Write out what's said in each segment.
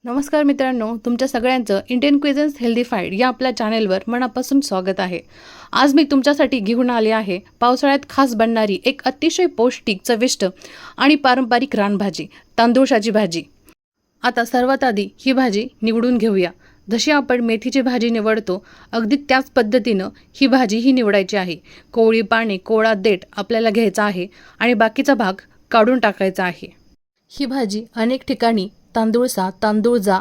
नमस्कार मित्रांनो, तुमच्या सगळ्यांचं इंडियन क्विझन्स हेल्दीफाईड या आपल्या चॅनेलवर मनापासून स्वागत आहे। आज मी तुमच्यासाठी घेऊन आले आहे पावसाळ्यात खास बनणारी एक अतिशय पौष्टिक, चविष्ट आणि पारंपरिक रानभाजी, तांदूळाची भाजी। आता सर्वात आधी ही भाजी निवडून घेऊया। जशी आपण मेथीची भाजी निवडतो अगदी त्याच पद्धतीनं ही भाजीही निवडायची आहे। कोवळी पाने, कोवळा देठ आपल्याला घ्यायचा आहे आणि बाकीचा भाग काढून टाकायचा आहे। ही भाजी अनेक ठिकाणी तांदूळसा, तांदूळजा,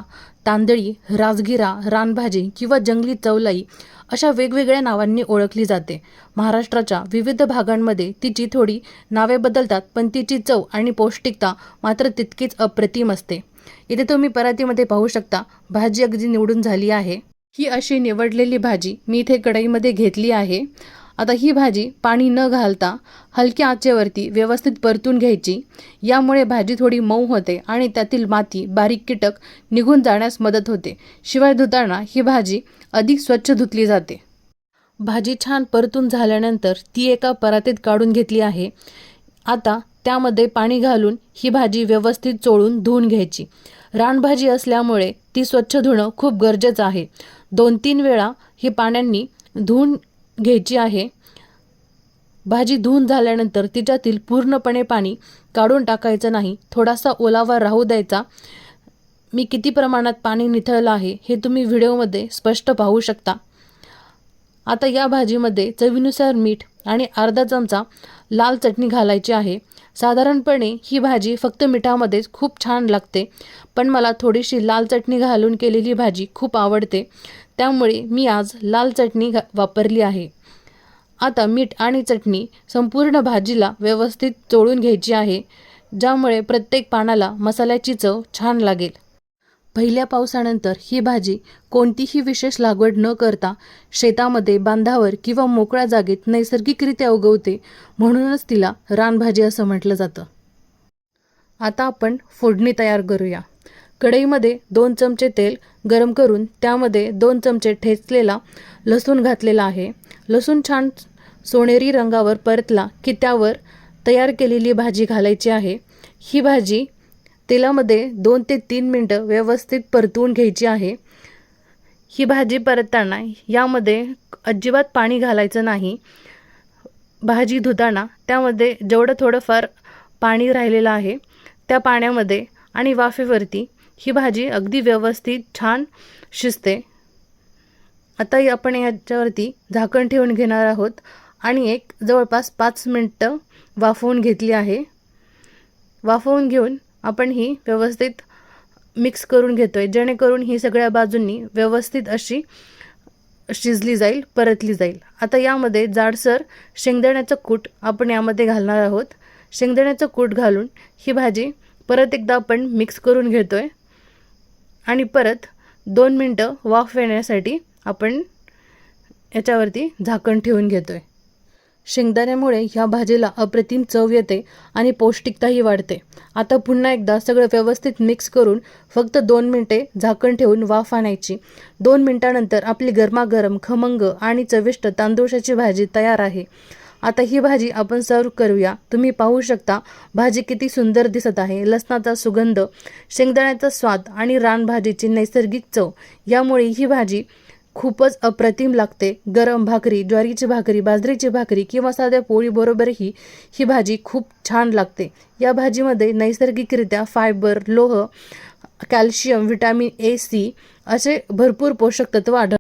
तांदळी, राजगिरा, रानभाजी किंवा जंगली चवलाई अशा वेगवेगळ्या नावांनी ओळखली जाते। महाराष्ट्राच्या विविध भागांमध्ये तिची थोडी नावे बदलतात, पण तिची चव आणि पौष्टिकता मात्र तितकीच अप्रतिम असते। इथे तुम्ही परातीमध्ये पाहू शकता, भाजी अगदी निवडून झाली आहे। ही अशी निवडलेली भाजी मी इथे कढईमध्ये घेतली आहे। आता ही भाजी पाणी न घालता हलक्या आचेवरती व्यवस्थित परतून घ्यायची। यामुळे भाजी थोडी मऊ होते आणि त्यातील माती, बारीक कीटक निघून जाण्यास मदत होते। शिवाय धुताना ही भाजी अधिक स्वच्छ धुतली जाते। भाजी छान परतून झाल्यानंतर ती एका परातीत काढून घेतली आहे। आता त्यामध्ये पाणी घालून ही भाजी व्यवस्थित चोळून धुवून घ्यायची। रानभाजी असल्यामुळे ती स्वच्छ धुणं खूप गरजेचं आहे। 2-3 वेळा ही पाण्याने धुवून घ्यायची आहे। भाजी धुवून झाल्यानंतर तिच्यातील पूर्णपणे पाणी काढून टाकायचं नाही, थोडासा ओलावा राहू द्यायचा। मी किती प्रमाणात पाणी निथळलं आहे हे तुम्ही व्हिडिओमध्ये स्पष्ट पाहू शकता। आता या भाजीमध्ये चवीनुसार मीठ आणि अर्धा चमचा लाल चटणी घालायची आहे। साधारणपणे ही भाजी फक्त मिठामध्येच खूप छान लागते, पण मला थोडीशी लाल चटणी घालून केलेली भाजी खूप आवडते, त्यामुळे मी आज लाल चटणी वापरली आहे। आता मीठ आणि चटणी संपूर्ण भाजीला व्यवस्थित चोळून घ्यायची आहे, ज्यामुळे प्रत्येक पानाला मसाल्याची चव छान लागेल। पहिल्या पावसानंतर ही भाजी कोणतीही विशेष लागवड न करता शेतामध्ये, बांधावर किंवा मोकळ्या जागेत नैसर्गिकरित्या उगवते, म्हणूनच तिला रानभाजी असं म्हटलं जातं। आता आपण फोडणी तयार करूया। कढईमध्ये 2 चमचे तेल गरम करून त्यामध्ये 2 चमचे ठेचलेला लसूण घातलेला आहे। लसूण छान सोनेरी रंगावर परतला की त्यावर तयार केलेली भाजी घालायची आहे। ही भाजी तेलामध्ये 2 ते 3 मिनिटं व्यवस्थित परतवून घ्यायची आहे। ही भाजी परतताना यामध्ये अजिबात पाणी घालायचं नाही। भाजी धुताना त्यामध्ये जेवढं थोडंफार पाणी राहिलेलं आहे त्या पाण्यामध्ये आणि वाफेवरती ही भाजी अगदी व्यवस्थित छान शिजते। आता आपण याच्यावरती झाकण ठेवून घेणार आहोत आणि एक जवळपास 5 मिनिटं वाफवून घेतली आहे। वाफवून घेऊन आपण ही व्यवस्थित मिक्स करून घेतोय, जेणेकरून ही सगळ्या बाजूंनी व्यवस्थित अशी शिजली जाईल, परतली जाईल। आता यामध्ये जाडसर शेंगदाण्याचं कूट आपण यामध्ये घालणार आहोत। शेंगदाण्याचं कूट घालून ही भाजी परत एकदा आपण मिक्स करून घेतोय आणि परत 2 मिनिटं वाफ येण्यासाठी आपण याच्यावरती झाकण ठेवून घेतोय। शेंगदाण्यामुळे ह्या भाजीला अप्रतिम चव येते आणि पौष्टिकताही वाढते। आता पुन्हा एकदा सगळं व्यवस्थित मिक्स करून फक्त 2 मिनिटे झाकण ठेवून वाफ आणायची। 2 मिनिटांनंतर आपली गरमागरम, खमंग आणि चविष्ट तांदूळाची भाजी तयार आहे। आता ही भाजी आपण सर्व करूया। तुम्ही पाहू शकता भाजी किती सुंदर दिसत आहे। लसणाचा सुगंध, शेंगदाण्याचा स्वाद आणि रानभाजीची नैसर्गिक चव यामुळे ही भाजी खूपच अप्रतिम लागते। गरम भाकरी, ज्वारीची भाकरी, बाजरीची भाकरी किंवा साध्या पोळीबरोबरही ही भाजी खूप छान लागते। या भाजीमध्ये नैसर्गिकरित्या फायबर, लोह, कॅल्शियम, व्हिटॅमिन A, C असे भरपूर पोषक तत्व आढळतात।